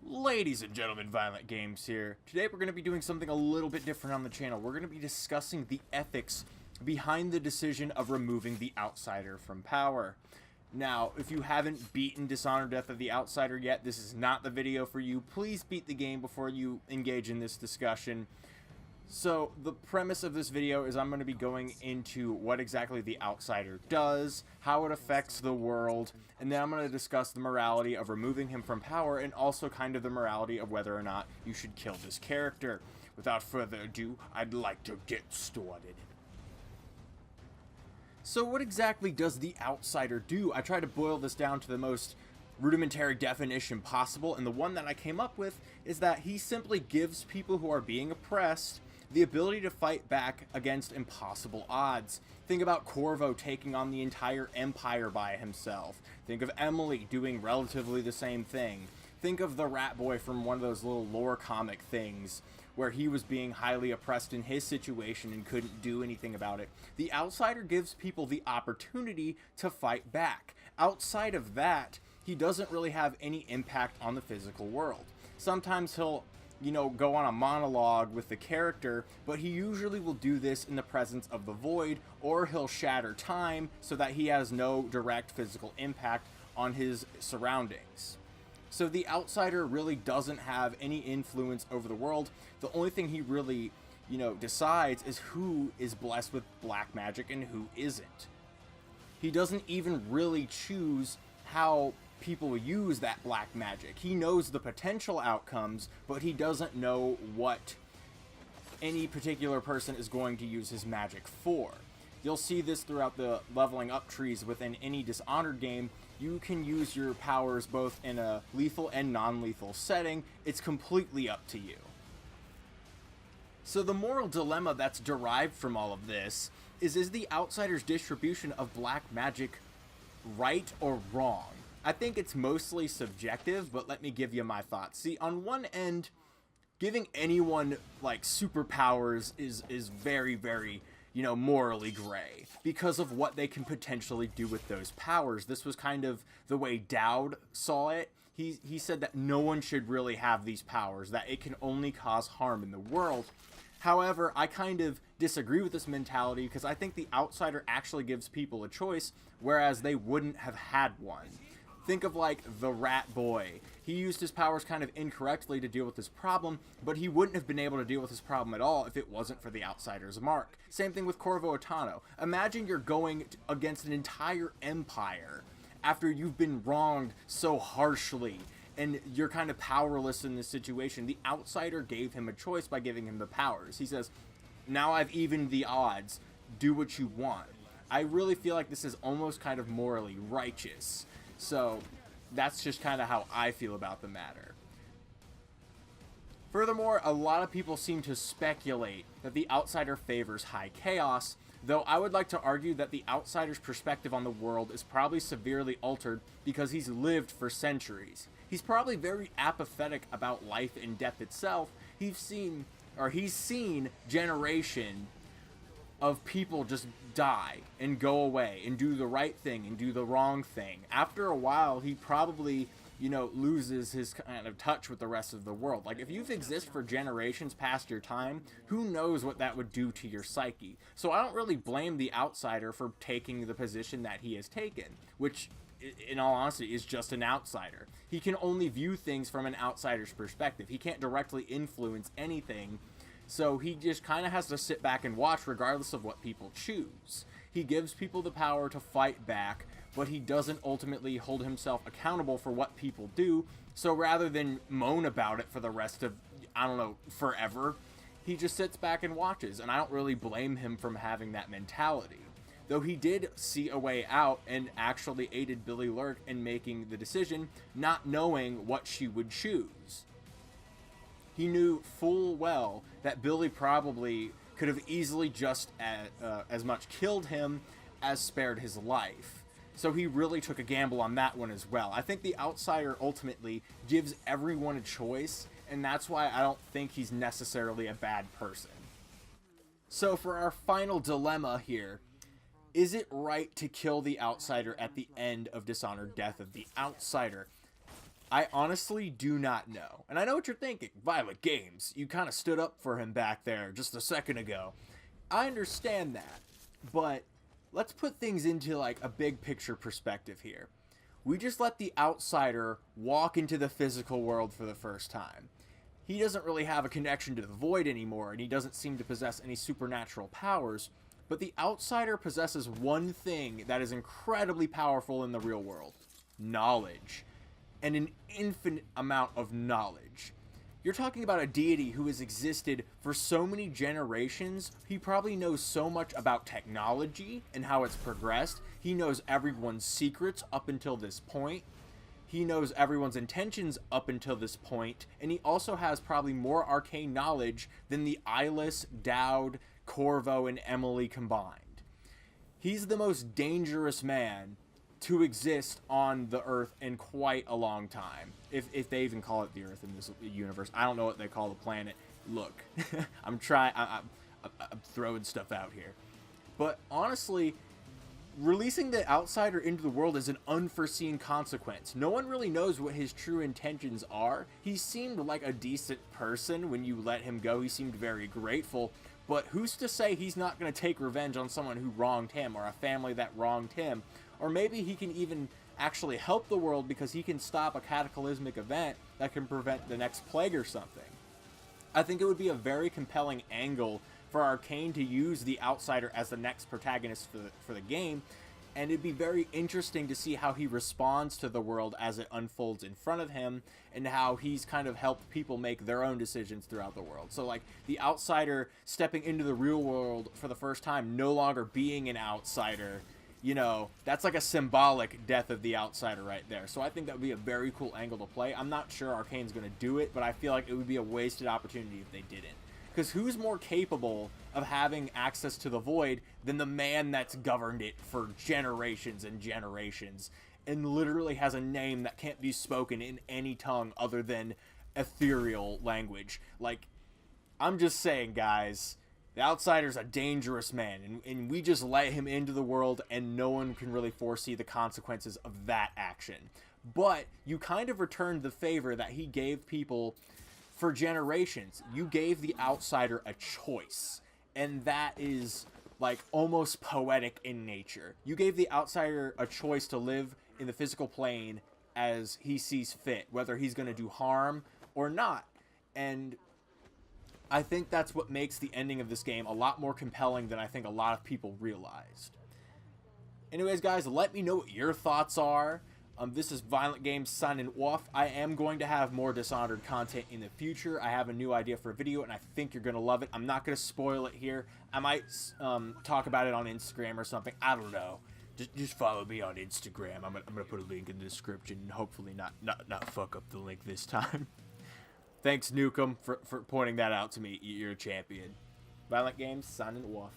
Ladies and gentlemen, Violent Games here. Today we're going to be doing something a little bit different on the channel. We're going to be discussing the ethics behind the decision of removing the Outsider from power. Now, if you haven't beaten Dishonored Death of the Outsider yet, this is not the video for you. Please beat the game before you engage in this discussion. So, the premise of this video is I'm going to be going into what exactly the Outsider does, how it affects the world, and then I'm going to discuss the morality of removing him from power, and also kind of the morality of whether or not you should kill this character. Without further ado, I'd like to get started. So what exactly does the Outsider do? I tried to boil this down to the most rudimentary definition possible, and the one that I came up with is that he simply gives people who are being oppressed the ability to fight back against impossible odds. Think about Corvo taking on the entire empire by himself. Think of Emily doing relatively the same thing. Think of the Rat Boy from one of those little lore comic things where he was being highly oppressed in his situation and couldn't do anything about it. The Outsider gives people the opportunity to fight back. Outside of that, he doesn't really have any impact on the physical world. Sometimes he'll go on a monologue with the character, but he usually will do this in the presence of the void, or he'll shatter time so that he has no direct physical impact on his surroundings. So the Outsider really doesn't have any influence over the world. The only thing he really, decides is who is blessed with black magic and who isn't. He doesn't even really choose how people use that black magic. He knows the potential outcomes, but he doesn't know what any particular person is going to use his magic for. You'll see this throughout the leveling up trees within any Dishonored game. You can use your powers both in a lethal and non-lethal setting. It's completely up to you. So the moral dilemma that's derived from all of this is the Outsider's distribution of black magic right or wrong? I think it's mostly subjective, but let me give you my thoughts. See, on one end, giving anyone like superpowers is very, very, morally gray because of what they can potentially do with those powers. This was kind of the way Dowd saw it. He said that no one should really have these powers, that it can only cause harm in the world. However, I kind of disagree with this mentality because I think the Outsider actually gives people a choice, whereas they wouldn't have had one. Think of like the Rat Boy. He used his powers kind of incorrectly to deal with this problem, but he wouldn't have been able to deal with this problem at all if it wasn't for the Outsider's mark. Same thing with Corvo Attano. Imagine you're going against an entire empire after you've been wronged so harshly, and you're kind of powerless in this situation. The Outsider gave him a choice by giving him the powers. He says, now I've evened the odds, do what you want. I really feel like this is almost kind of morally righteous. So that's just kind of how I feel about the matter. Furthermore, a lot of people seem to speculate that the Outsider favors high chaos, though I would like to argue that the Outsider's perspective on the world is probably severely altered because he's lived for centuries. He's probably very apathetic about life and death itself. He's seen generation of people just die and go away and do the right thing and do the wrong thing. After a while, he probably, loses his kind of touch with the rest of the world. Like, if you've existed for generations past your time, who knows what that would do to your psyche? So I don't really blame the Outsider for taking the position that he has taken, which, in all honesty, is just an outsider. He can only view things from an outsider's perspective. He can't directly influence anything. So he just kind of has to sit back and watch regardless of what people choose. He gives people the power to fight back, but he doesn't ultimately hold himself accountable for what people do. So rather than moan about it for the rest of, forever, he just sits back and watches. And I don't really blame him from having that mentality. Though he did see a way out and actually aided Billy Lurk in making the decision, not knowing what she would choose. He knew full well that Billy probably could have easily just as much killed him as spared his life. So he really took a gamble on that one as well. I think the Outsider ultimately gives everyone a choice, and that's why I don't think he's necessarily a bad person. So for our final dilemma here, is it right to kill the Outsider at the end of Dishonored Death of the Outsider? I honestly do not know. And I know what you're thinking. Violent Games, you kind of stood up for him back there just a second ago. I understand that. But let's put things into like a big picture perspective here. We just let the outsider walk into the physical world for the first time. He doesn't really have a connection to the void anymore, and he doesn't seem to possess any supernatural powers, but the outsider possesses one thing that is incredibly powerful in the real world: knowledge. And an infinite amount of knowledge. You're talking about a deity who has existed for so many generations. He probably knows so much about technology and how it's progressed. He knows everyone's secrets up until this point. He knows everyone's intentions up until this point. And he also has probably more arcane knowledge than the Eyeless, Dowd, Corvo, and Emily combined. He's the most dangerous man to exist on the Earth in quite a long time. If they even call it the Earth in this universe. I don't know what they call the planet. Look, I'm throwing stuff out here. But honestly, releasing the outsider into the world is an unforeseen consequence. No one really knows what his true intentions are. He seemed like a decent person when you let him go. He seemed very grateful. But who's to say he's not going to take revenge on someone who wronged him, or a family that wronged him? Or maybe he can even actually help the world because he can stop a cataclysmic event that can prevent the next plague or something. I think it would be a very compelling angle for Arcane to use the outsider as the next protagonist for the game, and it'd be very interesting to see how he responds to the world as it unfolds in front of him, and how he's kind of helped people make their own decisions throughout the world. So like the outsider stepping into the real world for the first time, no longer being an outsider, you know, that's like a symbolic death of the outsider right there. So I think that would be a very cool angle to play. I'm not sure Arcane's going to do it, but I feel like it would be a wasted opportunity if they didn't. Because who's more capable of having access to the void than the man that's governed it for generations and generations, and literally has a name that can't be spoken in any tongue other than ethereal language? Like, I'm just saying, guys, the outsider's a dangerous man, and we just let him into the world, and no one can really foresee the consequences of that action. But you kind of returned the favor that he gave people for generations. You gave the outsider a choice, and that is like almost poetic in nature. You gave the outsider a choice to live in the physical plane as he sees fit, whether he's going to do harm or not. And I think that's what makes the ending of this game a lot more compelling than I think a lot of people realized. Anyways, guys, let me know what your thoughts are. This is Violent Games signing off. I am going to have more Dishonored content in the future. I have a new idea for a video, and I think you're going to love it. I'm not going to spoil it here. I might talk about it on Instagram or something. I don't know. Just follow me on Instagram. I'm gonna put a link in the description, and hopefully not fuck up the link this time. Thanks, Nukem, for pointing that out to me. You're a champion. Violent Games signing off.